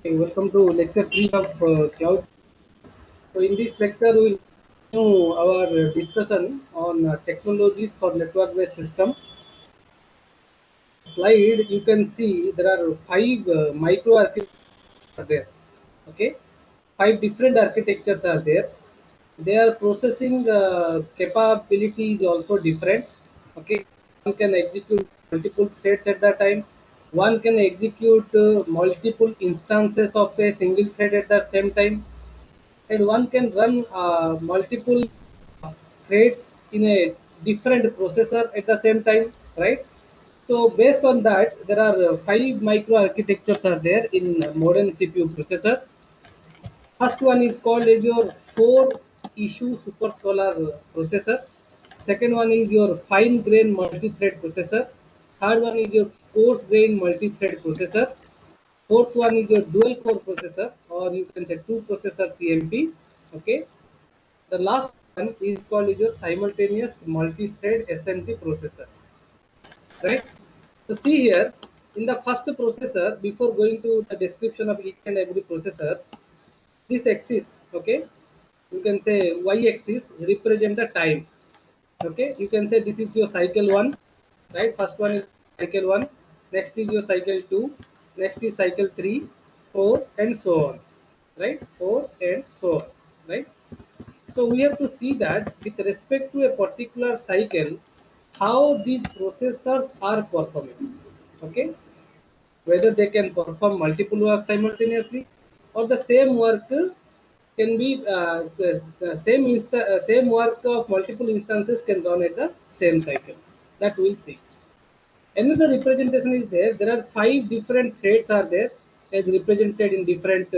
Okay, welcome to lecture 3 of cloud. So in this lecture, we will continue our discussion on technologies for network-based system. Slide, you can see there are five micro architectures there. Okay, five different architectures are there. Their processing capability is also different. Okay, one can execute multiple threads at the time. One can execute multiple instances of a single thread at the same time, and one can run multiple threads in a different processor at the same time, right? So based on that, there are five micro architectures are there in modern CPU processor. First one is called as your 4 issue superscalar processor. Second one is your fine grain multi-thread processor. Third one is your coarse grain multi-thread processor. Fourth one is your dual core processor, or you can say two processor CMP. Okay. The last one is called is your simultaneous multi-thread SMT processors. Right. So see here, in the first processor, before going to the description of each and every processor, this axis, okay, you can say y axis represent the time. Okay, you can say this is your cycle 1, right? First one is cycle 1, next is your cycle 2, next is cycle 3, 4, and so on, right? 4 and so on, right? So we have to see that with respect to a particular cycle, how these processors are performing. Okay, whether they can perform multiple work simultaneously, or the same work can be same work of multiple instances can run at the same cycle. That we'll see. Another representation is there. There are five different threads are there, as represented in different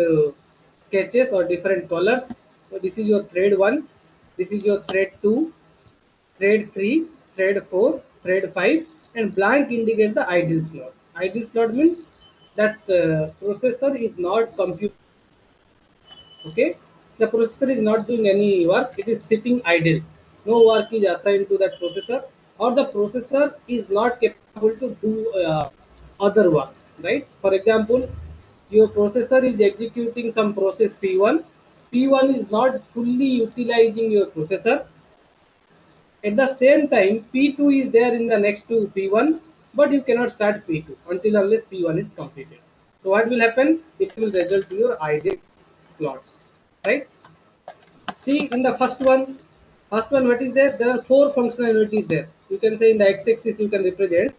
sketches or different colors. So this is your thread 1, this is your thread 2, thread 3, thread 4, thread 5, and blank indicate the idle slot. Idle slot means that processor is not computing. Okay, the processor is not doing any work, it is sitting idle. No work is assigned to that processor, or the processor is not capable to do other works, right? For example, your processor is executing some process p1. P1 is not fully utilizing your processor. At the same time, P2 is there in the next to P1, but you cannot start P2 until unless P1 is completed. So what will happen? It will result to your idle slot, right? See in the first one what is there? There are four functional units there. You can say in the x-axis you can represent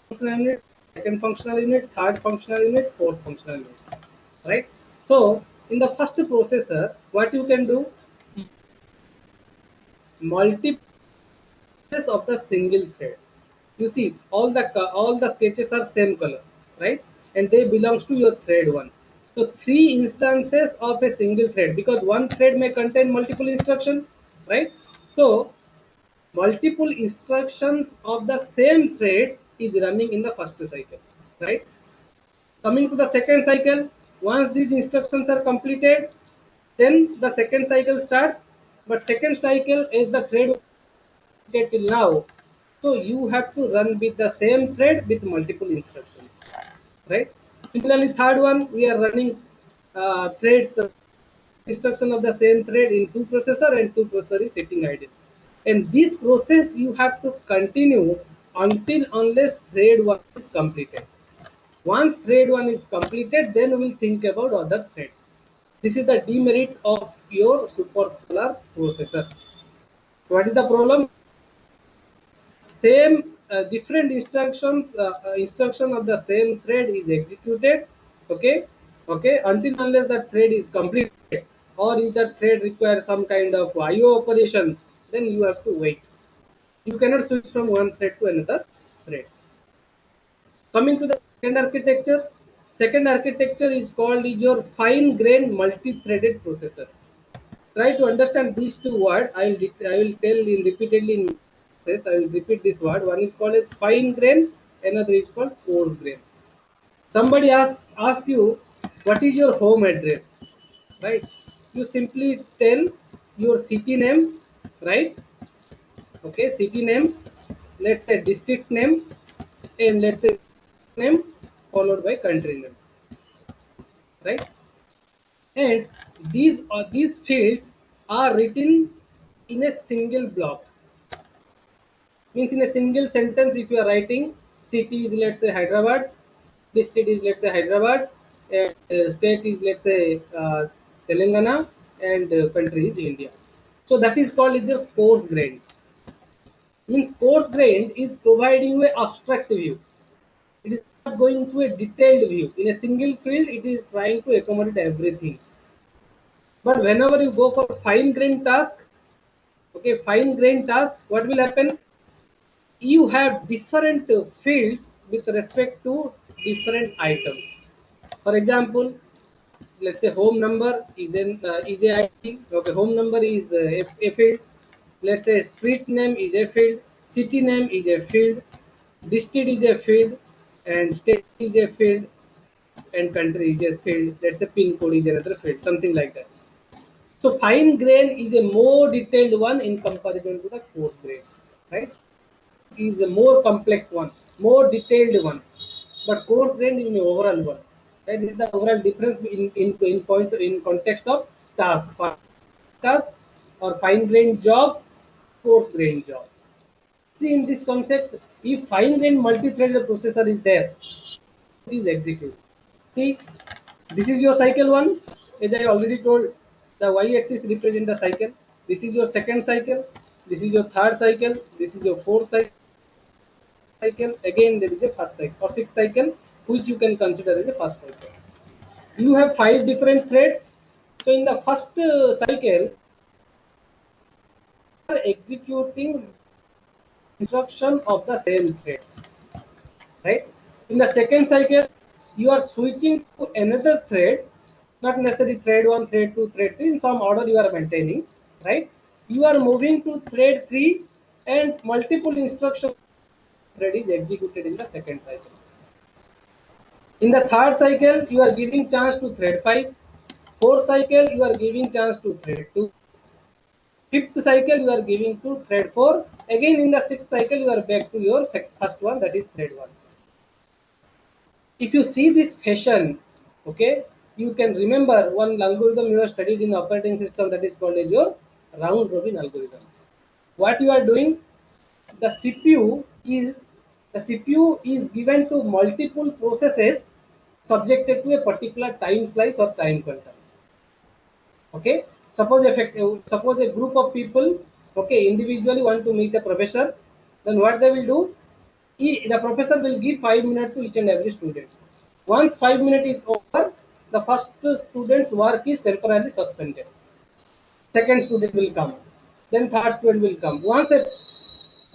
functional unit, second functional unit, third functional unit, fourth functional unit, right? So in the first processor, what you can do? Multiple of the single thread. You see all the sketches are same color, right? And they belongs to your thread 1. So three instances of a single thread, because one thread may contain multiple instruction, right? So multiple instructions of the same thread is running in the first cycle, right? Coming to the second cycle, once these instructions are completed, then the second cycle starts. But second cycle is the thread till now. So you have to run with the same thread with multiple instructions, right? Similarly, third one, we are running threads instruction of the same thread in two processor, and two processor is sitting idle. And this process you have to continue until unless thread 1 is completed. Once thread 1 is completed, then we'll think about other threads. This is the demerit of your superscalar processor. What is the problem? Same different instruction of the same thread is executed. Okay, okay, until unless that thread is completed, or if that thread requires some kind of IO operations, then you have to wait. You cannot switch from one thread to another thread. Coming to the second architecture is called is your fine grained multi-threaded processor. Try to understand these two words. I will tell in repeatedly in this. I will repeat this word. One is called as fine grain, another is called coarse grain. Somebody ask you what is your home address, right? You simply tell your city name, right? Okay, city name, let's say district name, and let's say name followed by country name. right? And these fields are written in a single block. Means in a single sentence, if you are writing city is, let's say, Hyderabad, district is, let's say, Hyderabad, and state is, let's say, Telangana, and country is India. So that is called is the coarse grain. Means coarse grain is providing you a abstract view. It is not going to a detailed view. In a single field, it is trying to accommodate everything. But whenever you go for fine grain task, okay, fine grain task, what will happen? You have different fields with respect to different items. For example, let's say home number is a ID. Okay, home number is a field. Let's say street name is a field, city name is a field, district is a field, and state is a field, and country is a field. Let's say pin code is another field, something like that. So fine grain is a more detailed one in comparison to the coarse grain, right? Is a more complex one, more detailed one. But coarse grain is the overall one. That is the overall difference in context of task. Fine task or fine grained job, coarse grained job. See in this concept, if fine grained multi-threaded processor is there, it is executed. See, this is your cycle one. As I already told, the y-axis represent the cycle. This is your second cycle. This is your third cycle. This is your fourth cycle. Again there is a first cycle or sixth cycle, which you can consider as a first cycle. You have five different threads. So in the first cycle, you are executing instruction of the same thread, right? In the second cycle, you are switching to another thread, not necessarily thread 1, thread 2, thread 3, in some order you are maintaining, right? You are moving to thread 3, and multiple instruction thread is executed in the second cycle. In the third cycle, you are giving chance to thread 5. Fourth cycle, you are giving chance to thread 2. Fifth cycle, you are giving to thread 4. Again, in the sixth cycle, you are back to your first one, that is thread 1. If you see this fashion, okay, you can remember one algorithm you have studied in the operating system, that is called as your round robin algorithm. What you are doing, the CPU is the CPU is given to multiple processes subjected to a particular time slice or time quantum. Okay, suppose a group of people, okay, individually want to meet a professor. Then what they will do, the professor will give 5 minutes to each and every student. Once 5 minutes is over, the first student's work is temporarily suspended. Second student will come, then third student will come. Once a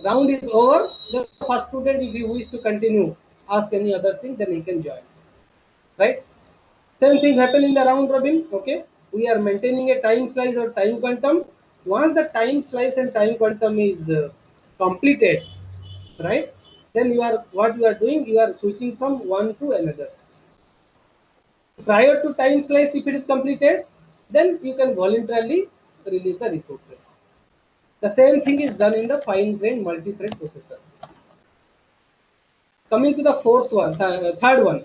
round is over, the first student, if he wishes to continue ask any other thing, then he can join, right? Same thing happen in the round robin. Okay, we are maintaining a time slice or time quantum. Once the time slice and time quantum is completed, right? Then what you are doing, you are switching from one to another. Prior to time slice, if it is completed, then you can voluntarily release the resources. The same thing is done in the fine grained multi-thread processor. Coming to the third one,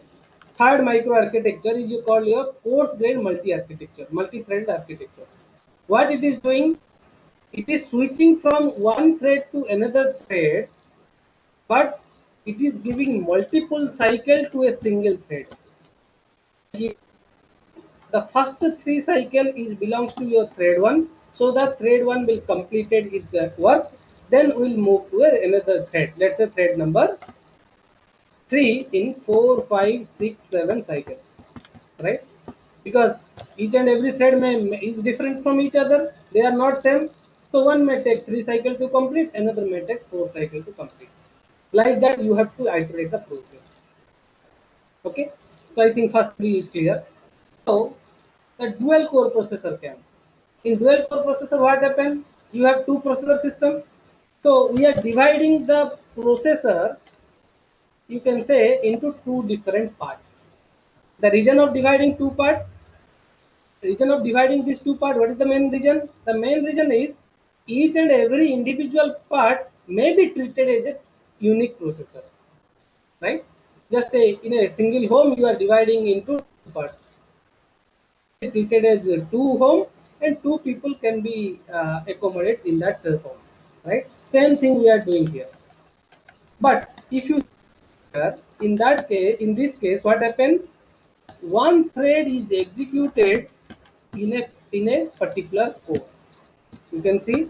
third microarchitecture is you call your coarse grained multi-thread architecture. What it is doing, it is switching from one thread to another thread, but it is giving multiple cycle to a single thread. The first three cycle is belongs to your thread one, so the thread one will completed its work. Then we'll move to another thread. Let's say thread number 3 in 4, 5, 6, 7 cycle, right? Because each and every thread is different from each other. They are not same. So one may take 3 cycle to complete, another may take 4 cycle to complete. Like that, you have to iterate the process. Okay. So I think first three is clear. So the dual core processor can. In dual core processor, what happen? You have two processor system. So we are dividing the processor, you can say, into two different parts. The region of dividing these two parts, what is the main region? The main region is each and every individual part may be treated as a unique processor, right? In a single home, you are dividing into two parts. treated as two home, and two people can be accommodated in that home, right? Same thing we are doing here. But if you in that case, in this case, what happened? One thread is executed in a particular core. You can see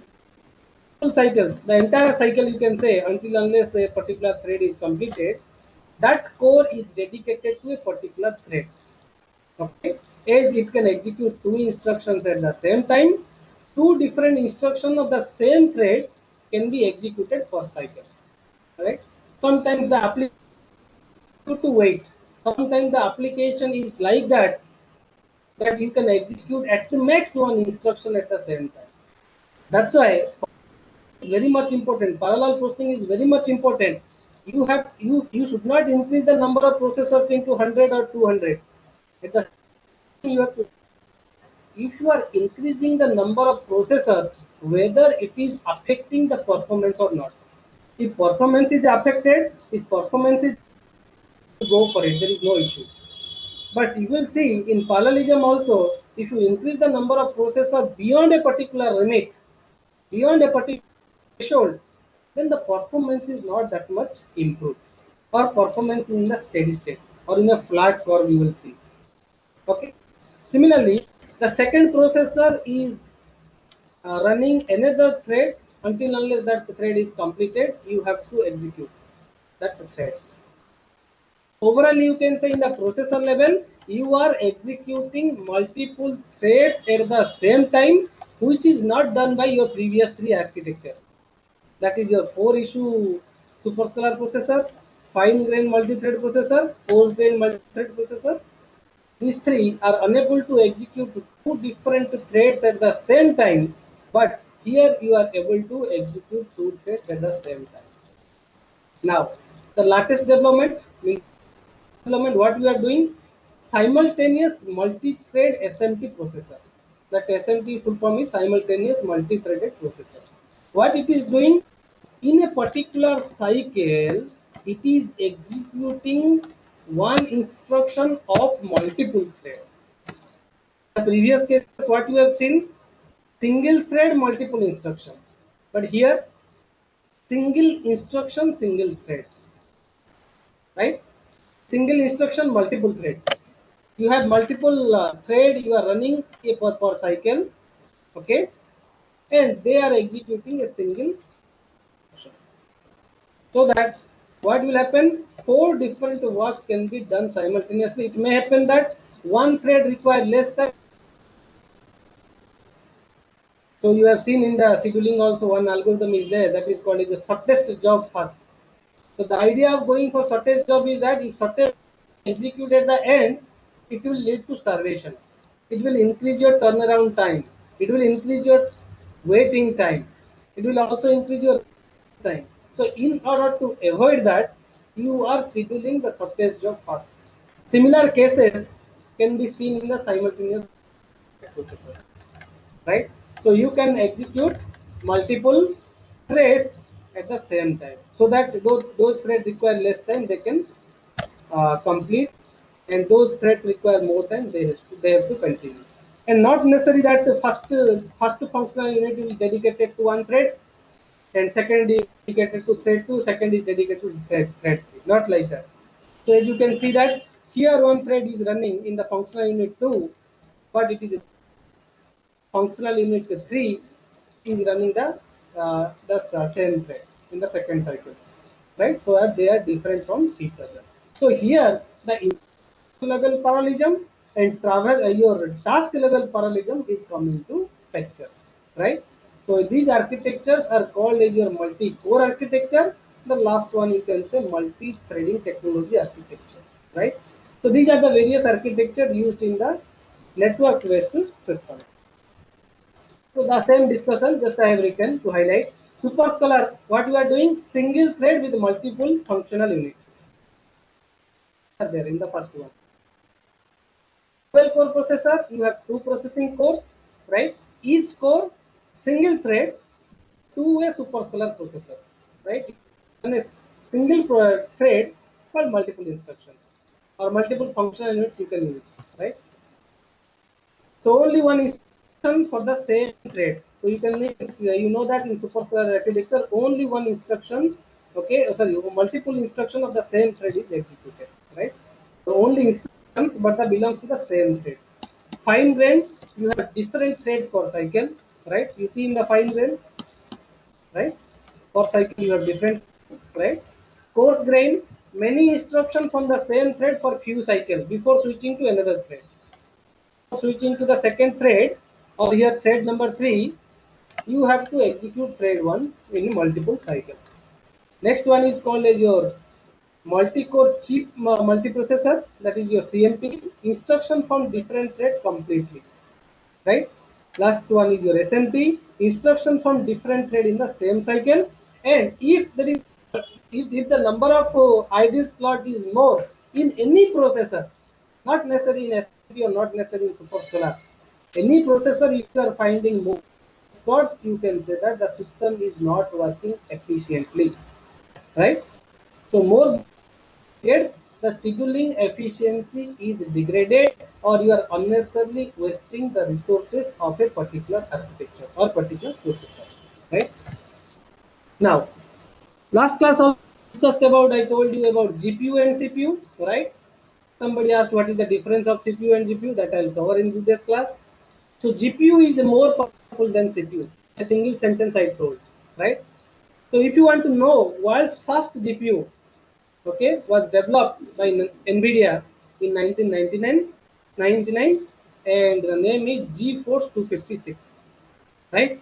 full cycles, the entire cycle you can say, until unless a particular thread is completed, that core is dedicated to a particular thread. Okay, as it can execute two instructions at the same time, two different instructions of the same thread can be executed per cycle. Right? Sometimes the application to wait. Sometimes the application is like that you can execute at the max one instruction at the same time. That's why it's very much important. Parallel processing is very much important. You should not increase the number of processors into 100 or 200. At the same time, you have to, if you are increasing the number of processor, whether it is affecting the performance or not. If performance is affected, if performance is, go for it. There is no issue. But you will see in parallelism also, if you increase the number of processor beyond a particular limit, beyond a particular threshold, then the performance is not that much improved, or performance in the steady state or in a flat curve you will see. Okay. Similarly, the second processor is running another thread. Until unless that thread is completed, you have to execute that thread. Overall, you can say in the processor level, you are executing multiple threads at the same time, which is not done by your previous three architecture. That is your 4 issue superscalar processor, fine grain multi-thread processor, coarse grain multi-thread processor. These three are unable to execute two different threads at the same time, but here you are able to execute two threads at the same time. Now, the latest development, what we are doing, simultaneous multi-thread SMT processor. That SMT full form is simultaneous multi-threaded processor. What it is doing, in a particular cycle, it is executing one instruction of multiple thread. The previous case, what you have seen, single thread, multiple instruction. But here, single instruction, single thread, right? Single instruction, multiple thread. You have multiple thread you are running per cycle, okay, and they are executing a single instruction. So that what will happen? Four different works can be done simultaneously. It may happen that one thread require less time. So you have seen in the scheduling also one algorithm is there that is called as a shortest job first. So the idea of going for shortest job is that if shortest execute at the end, it will lead to starvation. It will increase your turnaround time. It will increase your waiting time. It will also increase your time. So in order to avoid that, you are scheduling the shortest job first. Similar cases can be seen in the simultaneous processor, right? So you can execute multiple threads at the same time, so that those threads require less time, they can complete, and those threads require more time, they have to continue. And not necessary that the first functional unit is dedicated to one thread, and second is dedicated to thread 2, second is dedicated to thread 3. Not like that. So as you can see that here one thread is running in the functional unit 2, but it is functional unit 3 is running the same thread in the second cycle, right? So that they are different from each other. So here the level parallelism and travel your task level parallelism is coming to picture, right? So these architectures are called as your multi-core architecture. The last one you can say multi-threading technology architecture, right? So these are the various architecture used in the network-based system. So the same discussion, just I have written to highlight. Superscalar, what you are doing, single thread with multiple functional units are there in the first one. 12 core processor, you have two processing cores, right? Each core, single thread, two-way superscalar processor, right? And a single thread called multiple instructions or multiple functional units you can use, right? So only one instruction for the same thread. So you can you know that in superscalar architecture only one instruction, okay, sorry, multiple instruction of the same thread is executed, right? So only instructions but that belongs to the same thread. Fine grain, you have different threads per cycle, right? You see in the fine grain, right? Per cycle you have different, right? Coarse grain, many instructions from the same thread for few cycles before switching to another thread. Switching to the second thread, or here thread number 3, you have to execute thread 1 in multiple cycles. Next one is called as your multi-core chip multiprocessor, that is your CMP, instruction from different thread completely, right? Last one is your SMT, instruction from different thread in the same cycle. And if there is, if the number of idle slot is more in any processor, not necessarily in SMT or not necessarily in superscalar, any processor, if you are finding more slots, you can say that the system is not working efficiently, right? So more gets, the scheduling efficiency is degraded, or you are unnecessarily wasting the resources of a particular architecture or particular processor, right? Now, last class I discussed about, I told you about GPU and CPU, right? Somebody asked what is the difference of CPU and GPU, that I will cover in this class. So GPU is more powerful than CPU. A single sentence I told, right? So if you want to know world's first GPU, okay, was developed by NVIDIA in 1999, and the name is GeForce 256, right?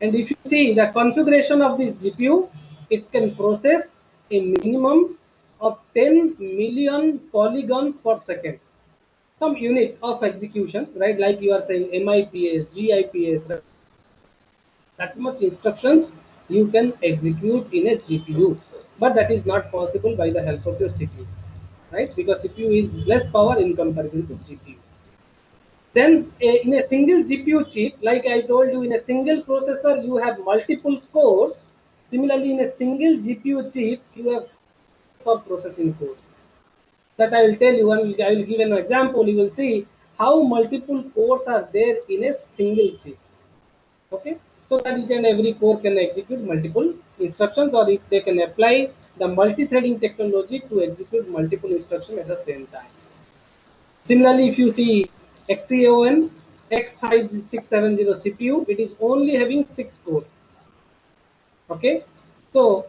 And if you see the configuration of this GPU, it can process a minimum of 10 million polygons per second. Some unit of execution, right? Like you are saying MIPS, GIPS, right? That much instructions you can execute in a GPU, but that is not possible by the help of your CPU, right? Because CPU is less power in comparison to GPU. Then in a single GPU chip, like I told you, in a single processor you have multiple cores. Similarly, in a single GPU chip you have sub processing cores. That I will tell you. I will give an example. You will see how multiple cores are there in a single chip. Okay, so that each and every core can execute multiple instructions, or if they can apply the multi-threading technology to execute multiple instructions at the same time. Similarly, if you see Xeon X5670 CPU, it is only having 6 cores. Okay, so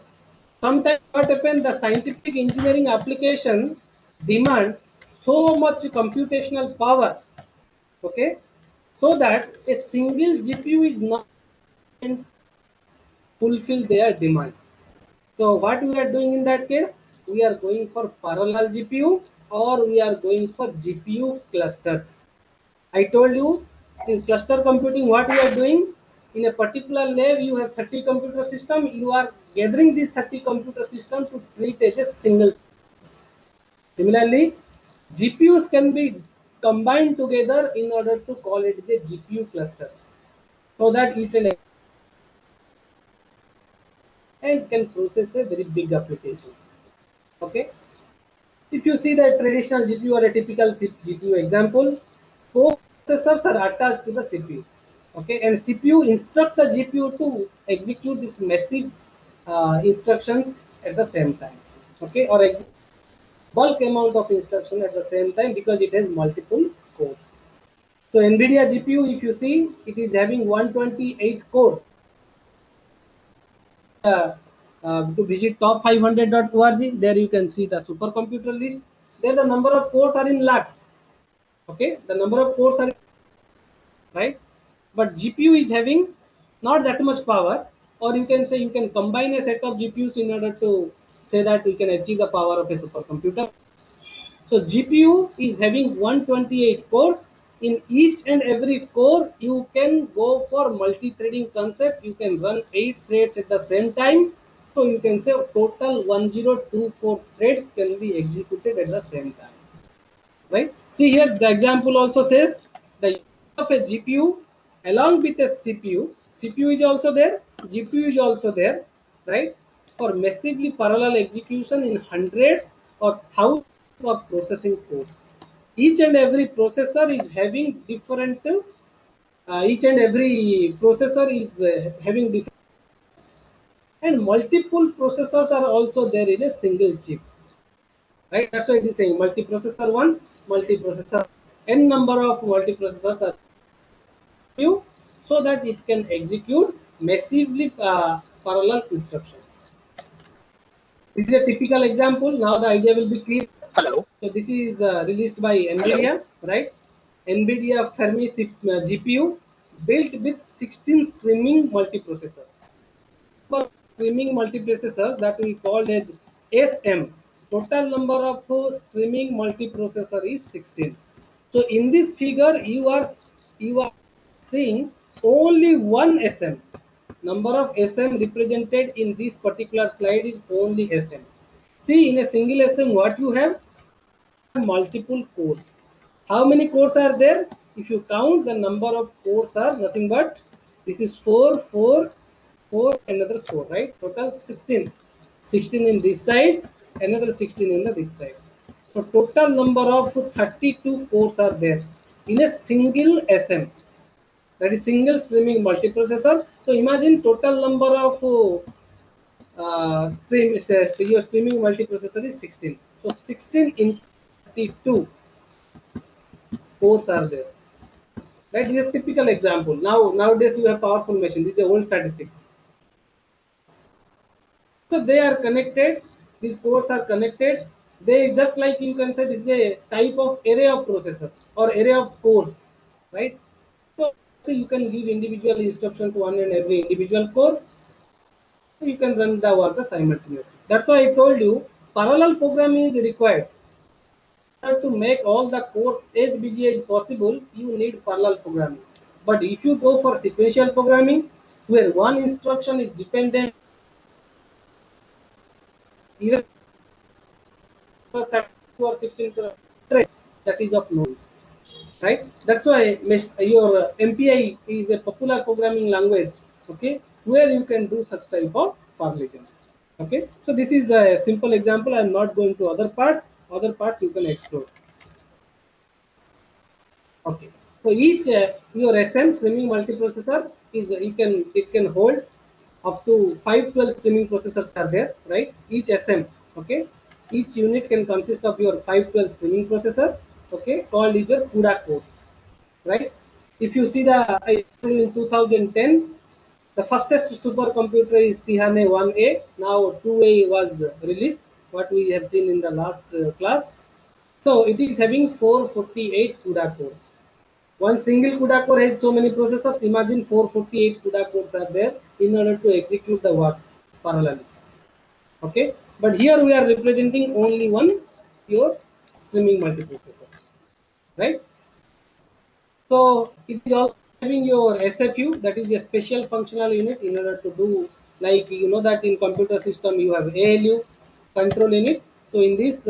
sometimes what happens, the scientific engineering application demand so much computational power, okay, so that a single GPU is not fulfill their demand. So what we are doing in that case, we are going for parallel GPU, or we are going for GPU clusters. I told you in cluster computing what we are doing. In a particular lab you have 30 computer system, you are gathering these 30 computer system to treat as a single. Similarly, GPUs can be combined together in order to call it a GPU clusters, so that each and can process a very big application. Okay, if you see the traditional GPU or a typical GPU example, core processors are attached to the CPU. Okay, and CPU instruct the GPU to execute this massive instructions at the same time. Okay, or bulk amount of instruction at the same time because it has multiple cores. So NVIDIA GPU, if you see, it is having 128 cores. To visit top500.org, there you can see the supercomputer list. There the number of cores are in lakhs. Okay, the number of cores are right, but GPU is having not that much power, or you can say you can combine a set of GPUs in order to say that we can achieve the power of a supercomputer. So GPU is having 128 cores. In each and every core, you can go for multi-threading concept. You can run 8 threads at the same time. So you can say total 1024 threads can be executed at the same time. Right? See here, the example also says the use of a GPU along with a CPU. CPU is also there, GPU is also there, right? For massively parallel execution in hundreds or thousands of processing cores. Each and every processor is having different. Each and every processor is having different, and multiple processors are also there in a single chip, right? That's why it is saying multiprocessor one, multiprocessor, n number of multiprocessors are you, so that it can execute massively parallel instructions. This is a typical example. Now the idea will be clear. Hello. So this is released by Hello. NVIDIA, right? NVIDIA Fermi GPU built with 16 streaming multiprocessor. For streaming multiprocessors that we called as SM. Total number of streaming multiprocessor is 16. So in this figure, you are seeing only one SM. Number of SM represented in this particular slide is only SM. See, in a single SM, what you have? Multiple cores. How many cores are there? If you count, the number of cores are nothing but this is 4, 4, 4, another 4, right? Total 16. 16 in this side, another 16 in the this side. So total number of 32 cores are there in a single SM. That is single streaming multiprocessor. So imagine total number of your streaming multiprocessor is 16. So 16 in 32 cores are there. Right, this is a typical example. Nowadays you have powerful machine. These are old statistics. So they are connected. These cores are connected. They just like you can say this is a type of array of processors or array of cores, right? So you can give individual instruction to one and every individual core. You can run the work simultaneously. That's why I told you parallel programming is required. To make all the cores as busy as possible, you need parallel programming. But if you go for sequential programming, where one instruction is dependent, even first 32 or 16, that is of no use, right? That's why your MPI is a popular programming language, okay, where you can do such type of parallelism. Okay, so this is a simple example. I'm not going to other parts. Other parts you can explore. Okay, so each your SM streaming multiprocessor is it can hold up to 512 streaming processors are there, right? Each SM, okay, each unit can consist of your 512 streaming processor, okay, called is your CUDA cores, right? If you see the in 2010, the fastest supercomputer is Tihane 1A. Now 2A was released. What we have seen in the last class. So it is having 448 CUDA cores. One single CUDA core has so many processors. Imagine 448 CUDA cores are there in order to execute the works parallelly. Okay, but here we are representing only one pure streaming multiprocessor, right? So it is also having your SFU, that is a special functional unit, in order to do, like you know that in computer system you have ALU control unit. So in this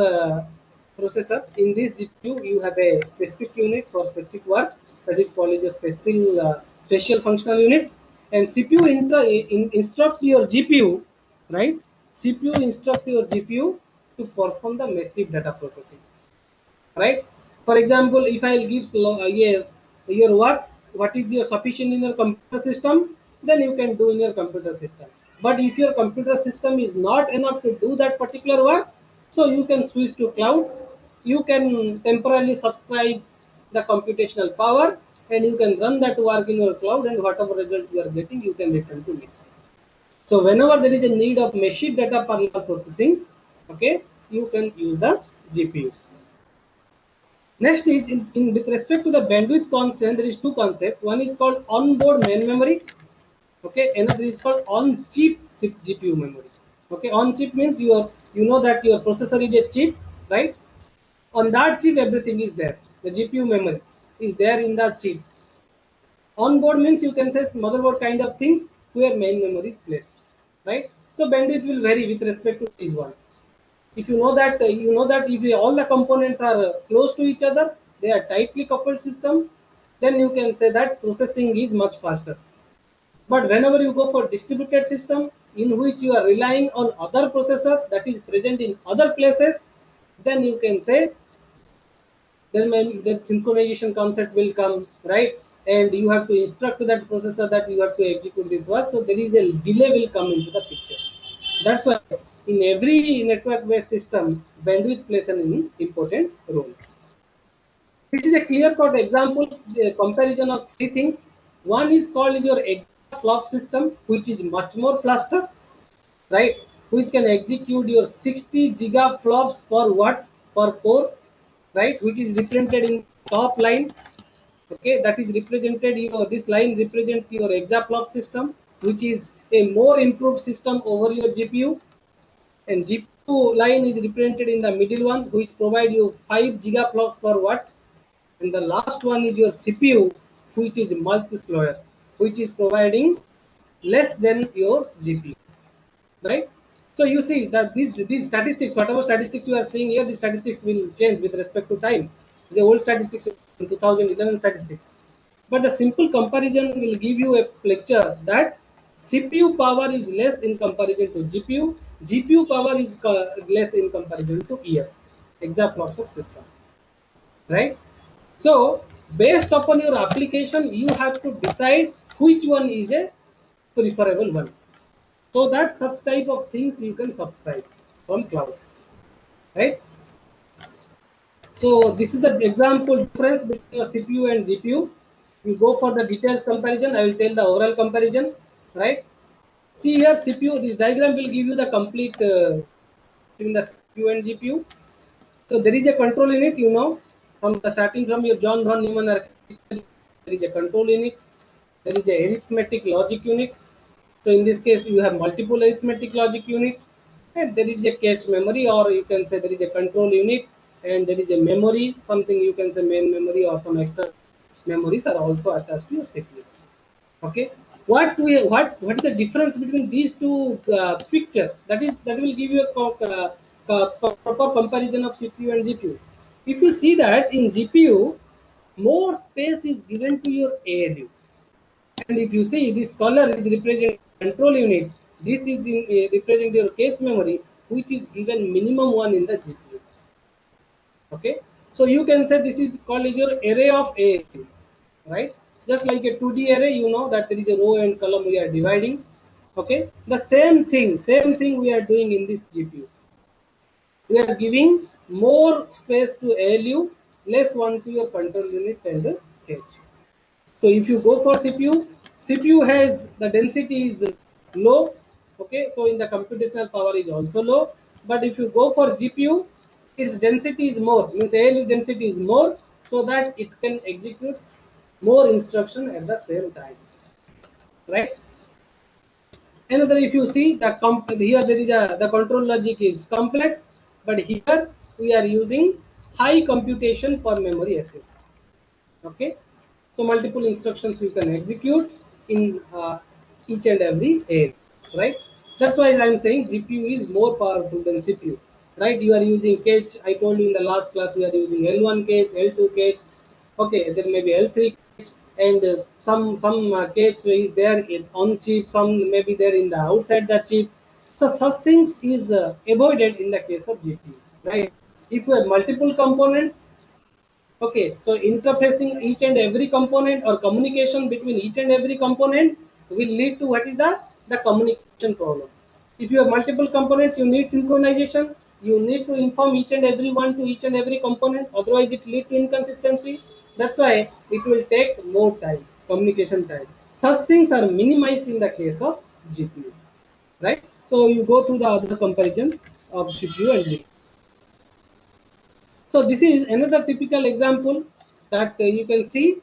processor, in this GPU, you have a specific unit for specific work, that is called as a special special functional unit. And CPU instruct your GPU, right? CPU instruct your GPU to perform the massive data processing, right? For example, if I'll give yes your works, what is your sufficient in your computer system, then you can do in your computer system. But if your computer system is not enough to do that particular work, so you can switch to cloud. You can temporarily subscribe the computational power, and you can run that work in your cloud, and whatever result you are getting, you can return to me. So whenever there is a need of massive data parallel processing, okay, you can use the GPU. Next is with respect to the bandwidth concept, there is two concepts. One is called onboard main memory. Okay, another is called on-chip GPU memory. Okay, on-chip means you know that your processor is a chip, right? On that chip, everything is there. The GPU memory is there in that chip. Onboard means you can say motherboard kind of things where main memory is placed, right? So bandwidth will vary with respect to each one. If you know that if all the components are close to each other, they are tightly coupled system, then you can say that processing is much faster. But whenever you go for distributed system in which you are relying on other processor that is present in other places, then you can say then when the synchronization concept will come, right? And you have to instruct that processor that you have to execute this work. So there is a delay will come into the picture. That's why in every network-based system, bandwidth plays an important role. It is a clear-cut example, a comparison of three things. One is called your exaflop system, which is much more faster, right? Which can execute your 60 gigaflops per watt per core, right? Which is represented in top line. Okay, that is represented your this line represent your exaflop system, which is a more improved system over your GPU, and GPU line is represented in the middle one, which provide you 5 gigaflops per watt, and the last one is your CPU, which is much slower, which is providing less than your GPU, right? So you see that these statistics, whatever statistics you are seeing here, the statistics will change with respect to time. The old statistics in 2011 statistics, but the simple comparison will give you a picture that CPU power is less in comparison to GPU. GPU power is less in comparison to EF, exaflops of system, right? So based upon your application, you have to decide which one is a preferable one. So that such type of things you can subscribe from cloud, right? So this is the example difference between your CPU and GPU. You go for the details comparison. I will tell the overall comparison, right? See here CPU. This diagram will give you the complete between the CPU and GPU. So there is a control in it. You know, from the starting from your John von Neumann architecture, there is a control in it. There is a arithmetic logic unit. So in this case, you have multiple arithmetic logic unit, and there is a cache memory, or you can say there is a control unit, and there is a memory, something you can say main memory or some extra memories are also attached to your CPU. Okay, what is the difference between these two picture? That will give you a proper comparison of CPU and GPU. If you see that in GPU, more space is given to your ALU, and if you see this color is represent control unit, this is in, represent your cache memory, which is given minimum one in the GPU. Okay, so you can say this is called as your array of ALU, right? Just like a 2D array, you know that there is a row and column we are dividing. Okay, the same thing we are doing in this GPU. We are giving more space to ALU, less one to your control unit and the cache. So if you go for CPU has the density is low. Okay, so in the computational power is also low. But if you go for GPU, its density is more, means ALU density is more, so that it can execute more instruction at the same time, right? Another, if you see the here there is a the control logic is complex, but here we are using high computation per memory access. Okay, so multiple instructions you can execute in each and every area, right? That's why I'm saying GPU is more powerful than CPU, right? You are using cache. I told you in the last class we are using L1 cache, L2 cache. Okay, there may be L3 cache, and some cache is there on chip, some maybe there in the outside the chip. So such things is avoided in the case of GPU, right? If you have multiple components. Okay, so interfacing each and every component or communication between each and every component will lead to what is the communication problem. If you have multiple components, you need synchronization. You need to inform each and every one to each and every component. Otherwise, it lead to inconsistency. That's why it will take more time, communication time. Such things are minimized in the case of GPU, right? So you go through the other comparisons of CPU and GPU. So this is another typical example that you can see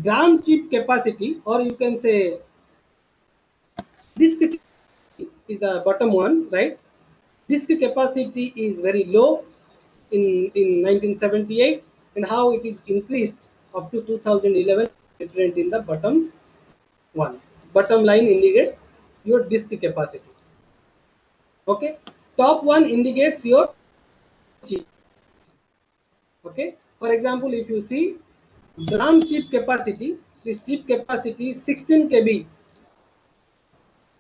DRAM chip capacity, or you can say disk is the bottom one, right? Disk capacity is very low in 1978, and how it is increased up to 2011 different in the bottom one. Bottom line indicates your disk capacity. Okay, top one indicates your chip. Okay, for example, if you see DRAM chip capacity, this chip capacity is 16 KB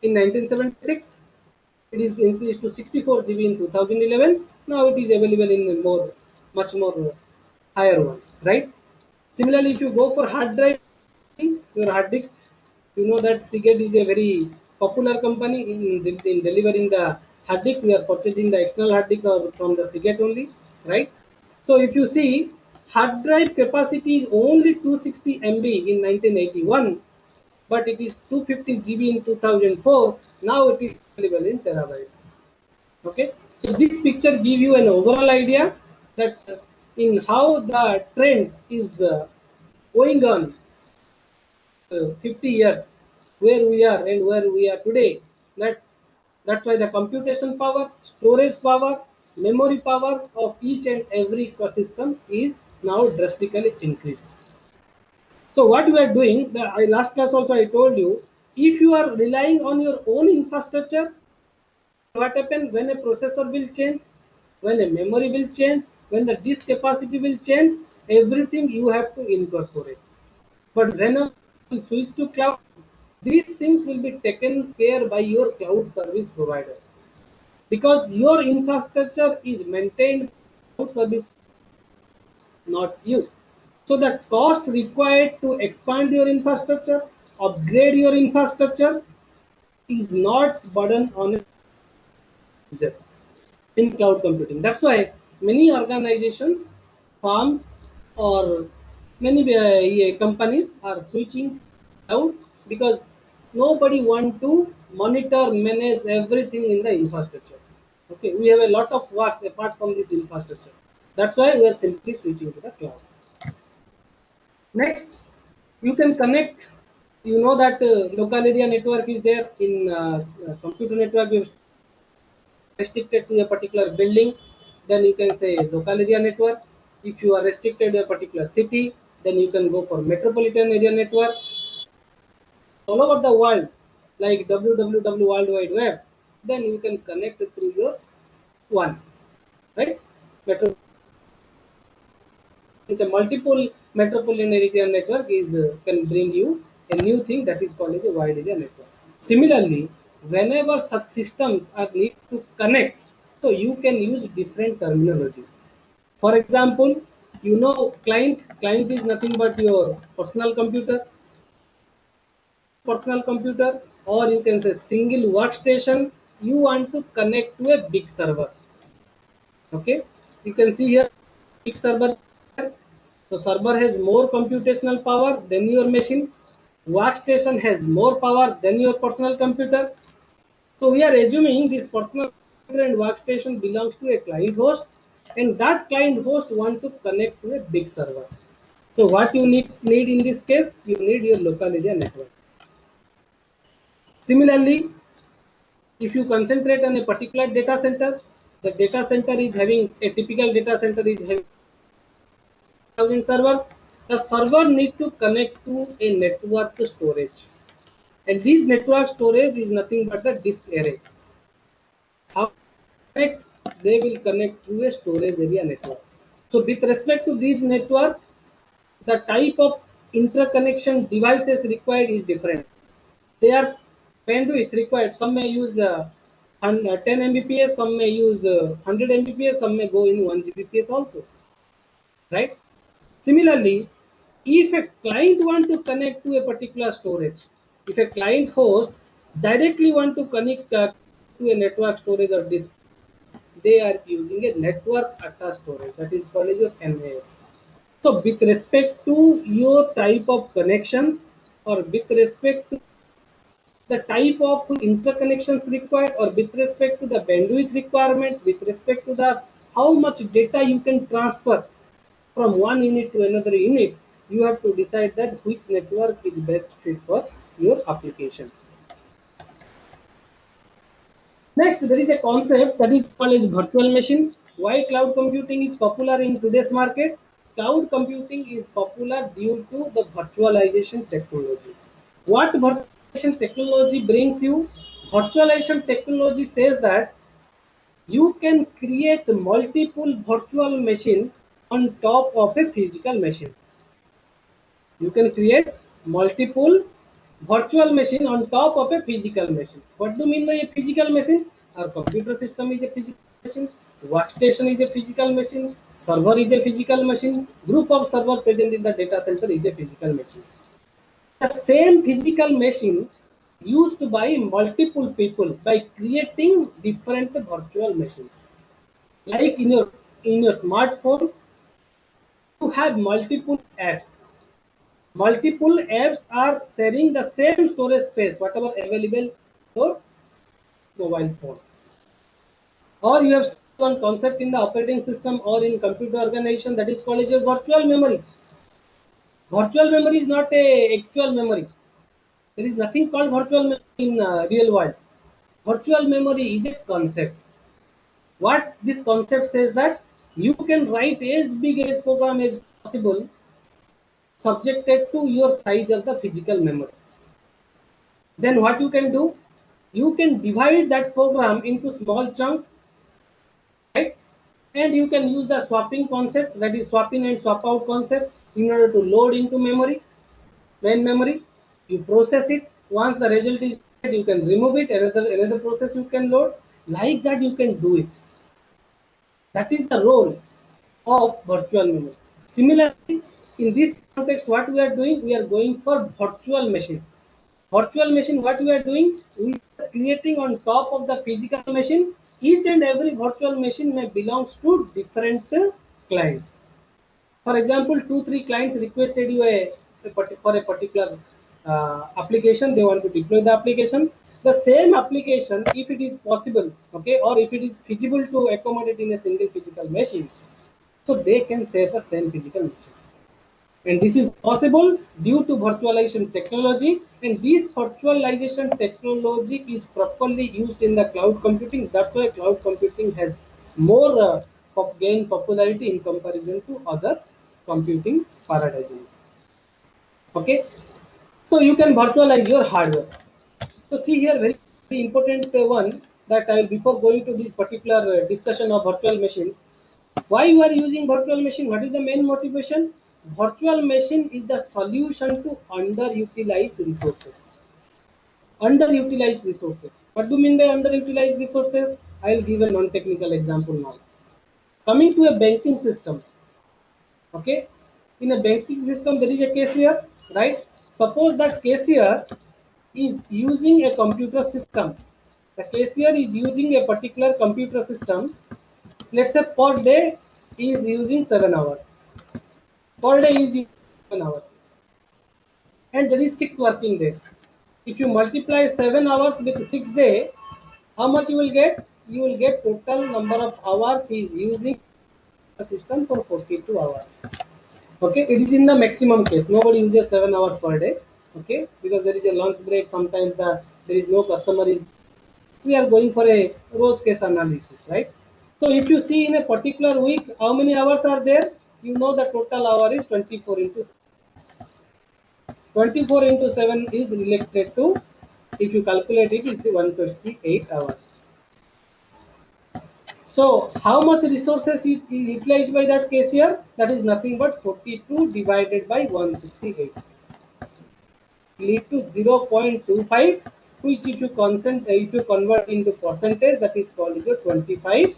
in 1976. It is increased to 64 GB in 2011. Now it is available in more, much more. higher one, right? Similarly, if you go for hard drive, your hard disks, you know that Seagate is a very popular company in delivering the hard disks. We are purchasing the external hard disks or from the Seagate only, right? So if you see, hard drive capacity is only 260 MB in 1981, but it is 250 GB in 2004. Now it is available in terabytes. Okay, so this picture give you an overall idea that in how the trends is going on 50 years, where we are and where we are today. That's why the computation power, storage power, memory power of each and every ecosystem is now drastically increased. So what we are doing, last class also I told you, if you are relying on your own infrastructure, what happen when a processor will change, when a memory will change, when the disk capacity will change, everything you have to incorporate. But whenever you switch to cloud, these things will be taken care by your cloud service provider, because your infrastructure is maintained by cloud service, not you. So the cost required to expand your infrastructure, upgrade your infrastructure, is not burden on a user in cloud computing. That's why many organizations, firms, or many companies are switching cloud, because nobody want to monitor, manage everything in the infrastructure. Okay, we have a lot of works apart from this infrastructure. That's why we are simply switching to the cloud. Next, you can connect. You know that local area network is there in computer network. We have restricted to a particular building, then you can say local area network. If you are restricted to a particular city, then you can go for metropolitan area network. All over the world, like www World Wide Web, then you can connect through your one, right? Metro, it's a multiple metropolitan area network is can bring you a new thing that is called as a wide area network. Similarly, whenever such systems are need to connect, so you can use different terminologies. For example, you know client is nothing but your personal computer, or you can say single workstation. You want to connect to a big server. Okay, you can see here big server. So server has more computational power than your machine. Workstation has more power than your personal computer. So we are assuming this personal computer and workstation belongs to a client host, and that client host want to connect to a big server. So what you need in this case, you need your local area network. Similarly, if you concentrate on a particular data center, the data center is having a typical data center is having 1,000 servers. The server need to connect to a network storage, and this network storage is nothing but the disk array. How connect? They will connect through a storage area network. So with respect to this network, the type of interconnection devices required is different. They are bandwidth required. Some may use 10 Mbps, some may use 100 Mbps, some may go in 1 Gbps also, right? Similarly, if a client want to connect to a particular storage, if a client host directly want to connect to a network storage or disk, they are using a network attached storage, that is called as your NAS. So with respect to your type of connections, or with respect to the type of interconnections required, or with respect to the bandwidth requirement, with respect to the how much data you can transfer from one unit to another unit, you have to decide that which network is best fit for your application. Next, there is a concept that is called as virtual machine. Why cloud computing is popular in today's market? Cloud computing is popular due to the virtualization technology. What virtualization technology brings you? Virtualization technology says that you can create multiple virtual machine on top of a physical machine. You can create multiple virtual machine on top of a physical machine. What do you mean by a physical machine? Our computer system is a physical machine. Workstation is a physical machine. Server is a physical machine. Group of server present in the data center is a physical machine. The same physical machine used by multiple people by creating different virtual machines. Like in your smartphone, you have multiple apps. Multiple apps are sharing the same storage space, whatever available for mobile phone. Or you have one concept in the operating system or in computer organization that is called as your virtual memory. Virtual memory is not a actual memory. There is nothing called virtual memory in real world. Virtual memory is a concept. What this concept says that you can write as big as program as possible subjected to your size of the physical memory. Then what you can do? You can divide that program into small chunks, right? And you can use the swapping concept, that is swap in and swap out concept, in order to load into memory. Main memory, you process it. Once the result is set, you can remove it. Another process you can load. Like that, you can do it. That is the role of virtual memory. Similarly, in this context, what we are doing, we are going for virtual machine. Virtual machine, what we are doing, we are creating on top of the physical machine. Each and every virtual machine may belongs to different clients. For example, 2 3 clients requested you for a particular application. They want to deploy the application. The same application, if it is possible, okay, or if it is feasible to accommodate in a single physical machine, so they can share the same physical machine. And this is possible due to virtualization technology. And this virtualization technology is properly used in the cloud computing. That's why cloud computing has more gain popularity in comparison to other computing paradigms. Okay, so you can virtualize your hardware. So see here, very important one that I will, before going to this particular discussion of virtual machines, why you are using virtual machine? What is the main motivation? Virtual machine is the solution to underutilized resources. Underutilized resources. What do you mean by underutilized resources? I will give a non-technical example now. Coming to a banking system. Okay, in a banking system there is a cashier, right? Suppose that cashier is using a computer system. The cashier is using a particular computer system. Let's say per day he is using 7 hours. Per day is using 7 hours, and there is 6 working days. If you multiply 7 hours with 6 day, how much you will get? You will get total number of hours he is using the system for 42 hours. Okay, it is in the maximum case. Nobody uses 7 hours per day. Okay, because there is a lunch break. Sometimes there is no customer is. We are going for a rose case analysis, right? So if you see in a particular week how many hours are there, you know the total hour is 24 into 24 into 7 is related to, if you calculate it, it's 168 hours. So how much resources is utilized by that case here? That is nothing but 42 divided by 168. Lead to 0.25, which if you convert into percentage, that is called the 25%.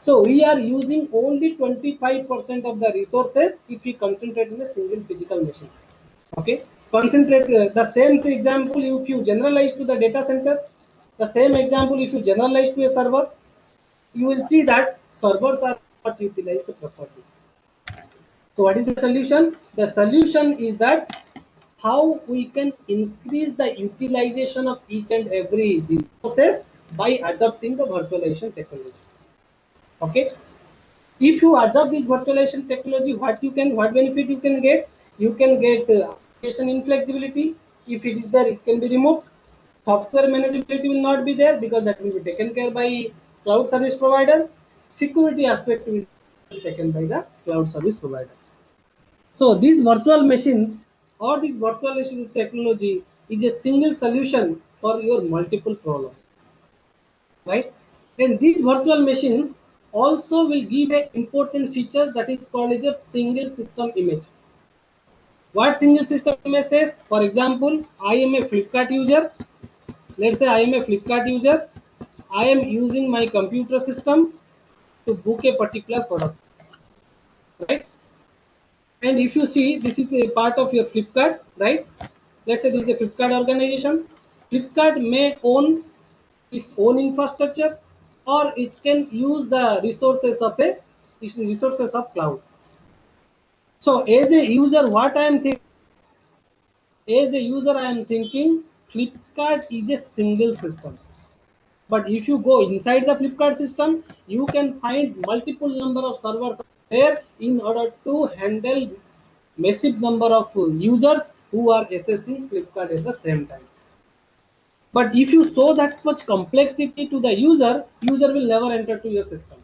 So we are using only 25% of the resources if we concentrate in a single physical machine. Okay, concentrate the same example if you generalize to the data center, the same example if you generalize to a server, you will see that servers are not utilized properly. So what is the solution? The solution is that how we can increase the utilization of each and every resources by adopting the virtualization technology. Okay, if you adopt this virtualization technology, what benefit you can get? You can get application inflexibility. If it is there, it can be removed. Software manageability will not be there because that will be taken care by cloud service provider. Security aspect will be taken by the cloud service provider. So these virtual machines or this virtualization technology is a single solution for your multiple problems, right? And these virtual machines also will give an important feature that is called as a single system image. What single system image says? For example, I am a Flipkart user. Let's say I am a Flipkart user. I am using my computer system to book a particular product, right? And if you see, this is a part of your Flipkart, right? Let's say this is a Flipkart organization. Flipkart may own its own infrastructure, or it can use the resources of cloud. So as a user, what I am thinking, as a user, I am thinking Flipkart is a single system. But if you go inside the Flipkart system, you can find multiple number of servers there in order to handle massive number of users who are accessing Flipkart at the same time. But if you show that much complexity to the user will never enter to your system.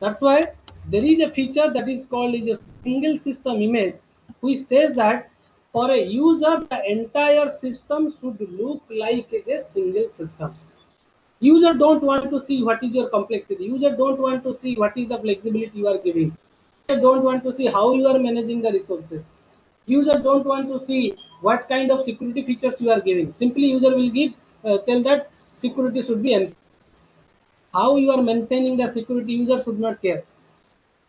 That's why there is a feature that is called is a single system image, which says that for a user, the entire system should look like a single system. User don't want to see what is your complexity. User don't want to see what is the flexibility you are giving. User don't want to see how you are managing the resources. User don't want to see what kind of security features you are giving. Simply user will give tell that security should be enforced. How you are maintaining the security, user should not care.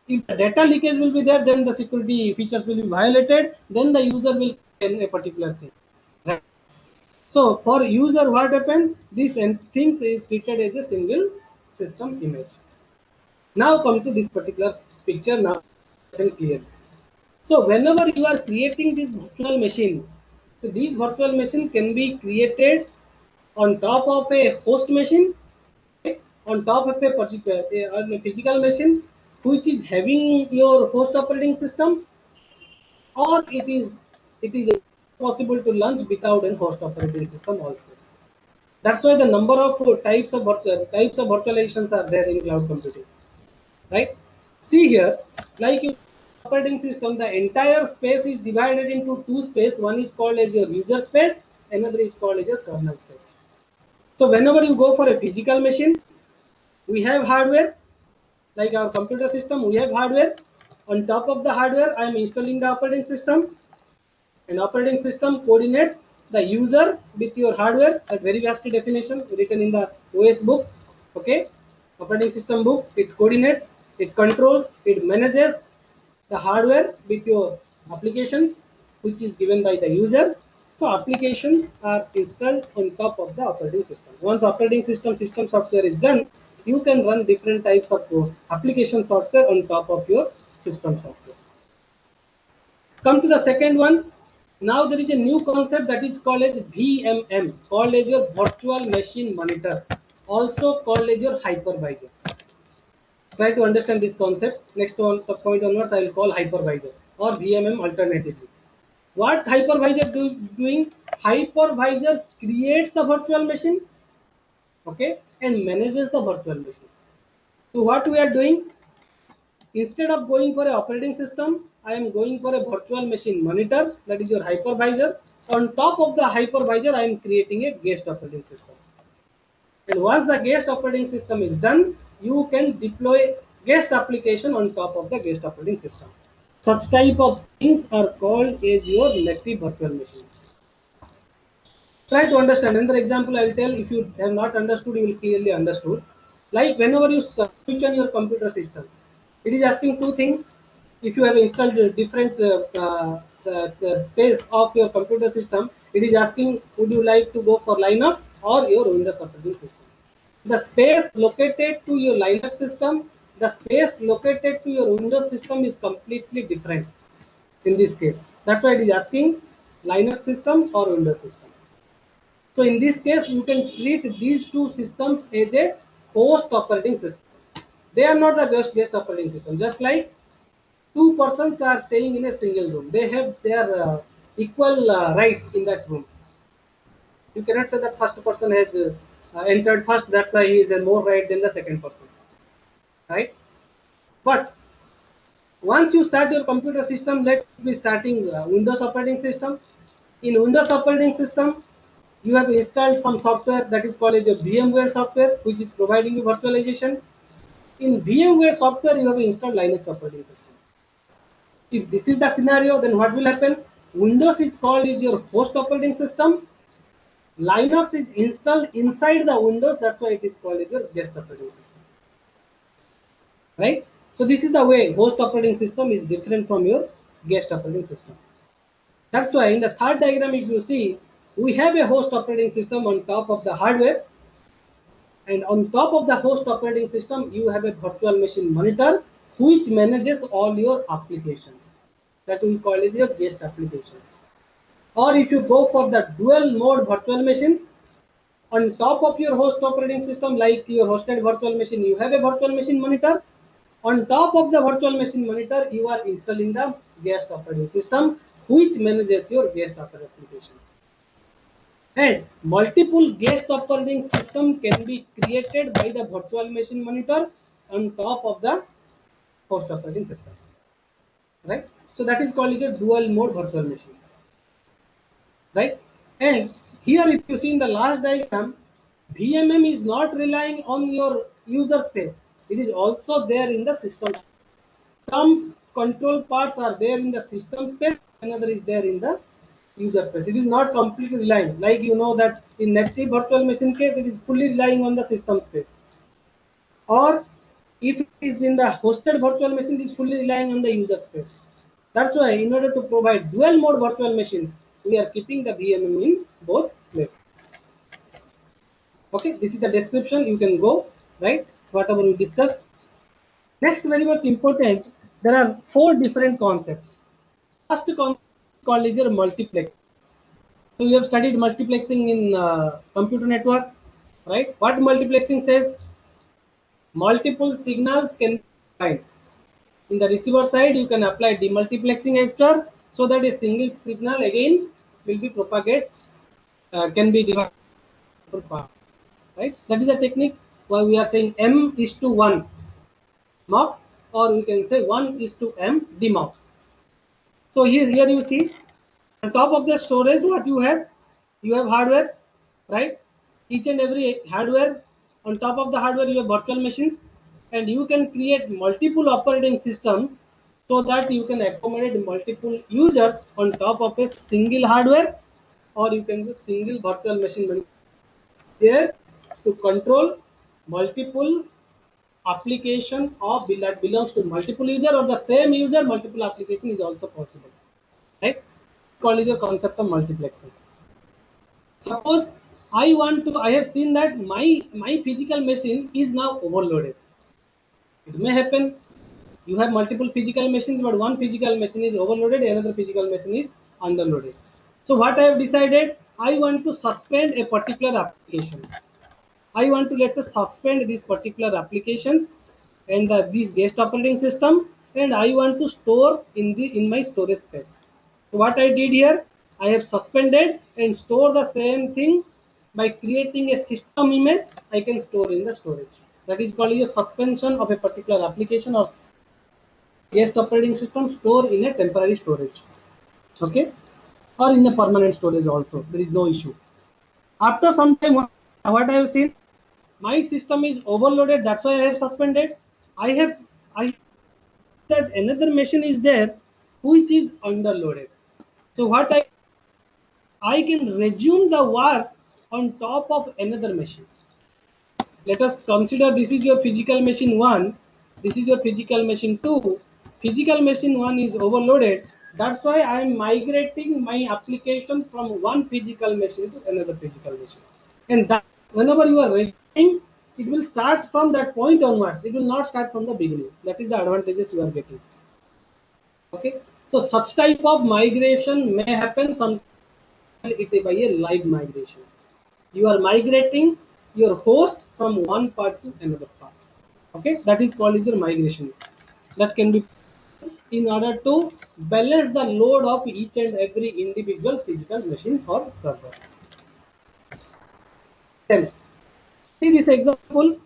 If the data leakage will be there, then the security features will be violated. Then the user will claim a particular thing. Right? So for user, what happened? This things is treated as a single system image. Now come to this particular picture. Now clear. So whenever you are creating this virtual machine, so this virtual machine can be created on top of a host machine, okay, on top of a particular on a physical machine, which is having your host operating system, or it is possible to launch without a host operating system also. That's why the number of types of virtualizations are there in cloud computing, right? See here, like your operating system, the entire space is divided into two space. One is called as your user space, another is called as your kernel space. So whenever you go for a physical machine, we have hardware, like our computer system, we have hardware. On top of the hardware, I am installing the operating system. An operating system coordinates the user with your hardware at very vast definition written in the OS book. Okay, operating system book. It coordinates, it controls, it manages the hardware with your applications, which is given by the user. So applications are installed on top of the operating system. Once operating system software is done, you can run different types of application software on top of your system software. Come to the second one. Now there is a new concept that is called as VMM, called as your virtual machine monitor, also called as your hypervisor. Try to understand this concept. Next one, the point onwards, I will call hypervisor or VMM alternatively. What hypervisor doing? Hypervisor creates the virtual machine, okay, and manages the virtual machine. So what we are doing? Instead of going for a operating system, I am going for a virtual machine monitor, that is your hypervisor. On top of the hypervisor, I am creating a guest operating system. And once the guest operating system is done, you can deploy guest application on top of the guest operating system. Such type of things are called as your native virtual machine. Try to understand. Another example I will tell. If you have not understood, you will clearly understood. Like whenever you switch on your computer system, it is asking two things. If you have installed a different space of your computer system, it is asking, would you like to go for Linux or your Windows operating system? The space located to your Linux system, the space located to your Windows system is completely different in this case. That's why it is asking Linux system or Windows system. So in this case, you can treat these two systems as a host operating system. They are not the guest operating system. Just like two persons are staying in a single room, they have their equal right in that room. You cannot say that first person has entered first, that's why he is a more right than the second person, right? But once you start your computer system, let be starting Windows operating system. In Windows operating system, you have installed some software that is called as a VMware software, which is providing you virtualization. In VMware software, you have installed Linux operating system. If this is the scenario, then what will happen? Windows is called as your host operating system, Linux is installed inside the Windows. That's why it is called as your guest operating system, right? So this is the way host operating system is different from your guest operating system. That's why in the third diagram, if you see, we have a host operating system on top of the hardware, and on top of the host operating system, you have a virtual machine monitor which manages all your applications. That we call as your guest applications. Or if you go for the dual mode virtual machines, on top of your host operating system, like your hosted virtual machine, you have a virtual machine monitor. On top of the virtual machine monitor, you are installing the guest operating system, which manages your guest operating applications. And multiple guest operating system can be created by the virtual machine monitor on top of the host operating system, right? So that is called a dual mode virtual machines, right? And here, if you see in the last diagram, VMM is not relying on your user space. It is also there in the system. Some control parts are there in the system space, another is there in the user space. It is not completely relying, like you know that in native virtual machine case, it is fully relying on the system space. Or if it is in the hosted virtual machine, it is fully relying on the user space. That's why in order to provide dual mode virtual machines, we are keeping the VMM in both places. Okay, this is the description. You can go, right? Whatever we discussed. Next, very much important, there are four different concepts. First concept is called as your multiplex. So you have studied multiplexing in computer network, right? What multiplexing says? Multiple signals can be combined. In the receiver side, you can apply demultiplexing factor so that a single signal again will be propagated, can be divided into parts, right? That is the technique why we are saying M is to 1 MUX, or we can say 1 is to M DMUX. So here you see on top of the storage, what you have hardware, right? Each and every hardware, on top of the hardware you have virtual machines, and you can create multiple operating systems so that you can accommodate multiple users on top of a single hardware, or you can just single virtual machine there to control multiple application of that belongs to multiple user, or the same user multiple application is also possible, right? Called is a concept of multiplexing. Suppose I have seen that my physical machine is now overloaded. It may happen you have multiple physical machines, but one physical machine is overloaded, another physical machine is underloaded. So what I have decided, I want to suspend a particular application. I want to, let's say, suspend these particular applications and this guest operating system, and I want to store in my storage space. So what I did here, I have suspended and store the same thing by creating a system image. I can store in the storage. That is called a suspension of a particular application or guest operating system store in a temporary storage. Okay, or in a permanent storage also. There is no issue. After some time, what I have seen, my system is overloaded. That's why I have suspended. I that another machine is there which is underloaded. So what I can resume the work on top of another machine. Let us consider this is your physical machine 1, this is your physical machine 2. Physical machine 1 is overloaded. That's why I am migrating my application from one physical machine to another physical machine. And that whenever you are resuming, it will start from that point onwards. It will not start from the beginning. That is the advantages you are getting. Okay. So such type of migration may happen some it by a live migration. You are migrating your host from one part to another part. Okay, that is called your migration. That can be in order to balance the load of each and every individual physical machine or server. Then see this example.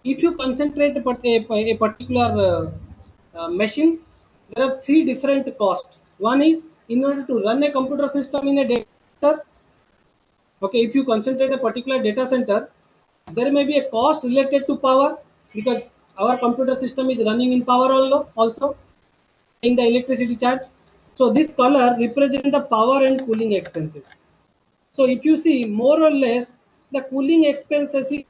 If you concentrate a particular machine, there are three different costs. One is in order to run a computer system in a data center. Okay, if you concentrate a particular data center, there may be a cost related to power because our computer system is running in power also in the electricity charge. So this color represents the power and cooling expenses. So if you see, more or less the cooling expenses is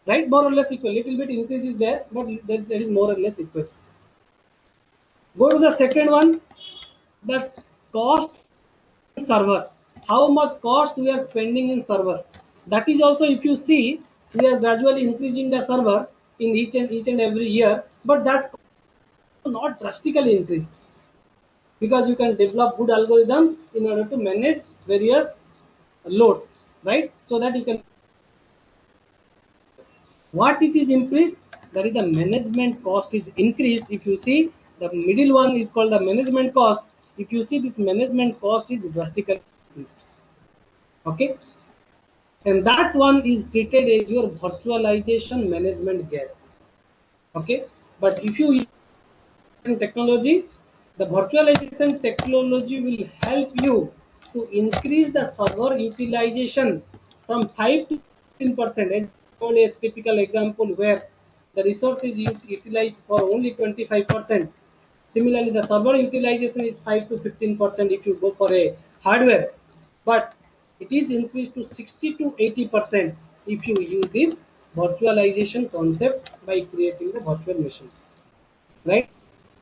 right, more or less equal. Little bit increase is there, but that is more or less equal. Go to the second one, the cost server. How much cost we are spending in server? That is also, if you see, we are gradually increasing the server in each and every year, but that not drastically increased, because you can develop good algorithms in order to manage various loads, right? So that you can, what it is increased, that is the management cost is increased. If you see, the middle one is called the management cost. If you see, this management cost is drastically increased, okay, and that one is treated as your virtualization management gap, okay. But if you use technology, the virtualization technology will help you to increase the server utilization from 5 to 15%, as told as typical example where the resource is utilized for only 25%. Similarly, the server utilization is 5 to 15% if you go for a hardware, but it is increased to 60 to 80% if you use this virtualization concept by creating the virtual machine, right?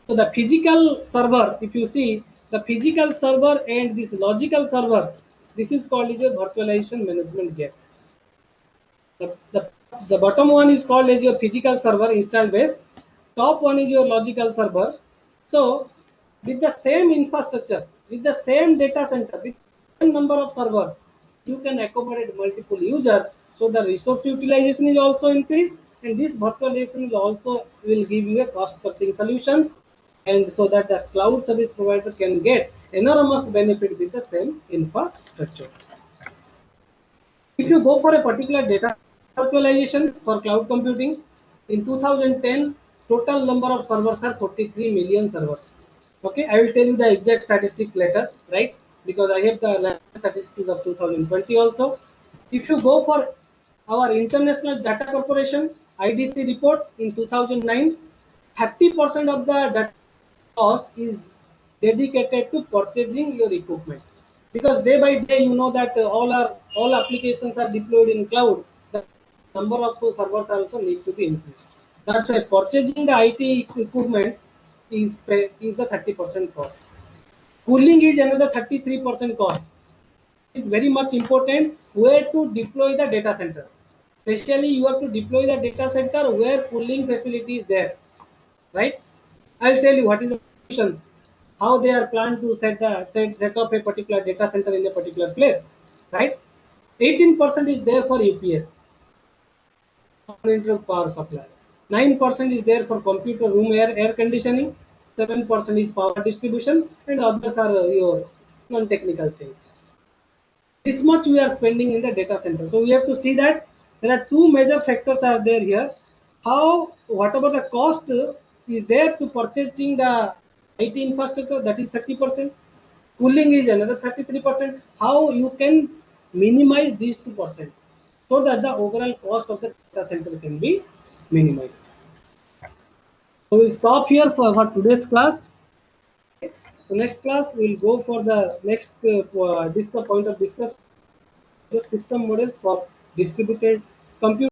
So the physical server, if you see, the physical server and this logical server, this is called as your virtualization management gap. The bottom one is called as your physical server install base. Top one is your logical server. So with the same infrastructure, with the same data center, with the same number of servers, you can accommodate multiple users. So the resource utilization is also increased, and this virtualization will also will give you a cost cutting solutions, and so that the cloud service provider can get enormous benefit with the same infrastructure. If you go for a particular data virtualization for cloud computing, in 2010, total number of servers are 43 million servers. Okay, I will tell you the exact statistics later, right? Because I have the latest statistics of 2020 also. If you go for our International Data Corporation IDC report in 2009, 30% of the data cost is dedicated to purchasing your equipment, because day by day you know that all applications are deployed in cloud. The number of servers also need to be increased. That's why purchasing the IT equipments is the 30% cost. Cooling is another 33% cost. It's very much important where to deploy the data center, especially you have to deploy the data center where cooling facility is there, right? I'll tell you what is the solutions, how they are planned to set up a particular data center in a particular place, right? 18% is there for UPS, uninterrupted power supply. 9% is there for computer room air conditioning. 7% is power distribution, and others are your non-technical things. This much we are spending in the data center. So we have to see that there are two major factors are there here. How, whatever the cost is there to purchasing the IT infrastructure, that is 30%. Cooling is another 33%. How you can minimize these 2% so that the overall cost of the data center can be minimized. So we'll stop here for today's class. So next class we'll go for the next point of discussion, the system models for distributed computing.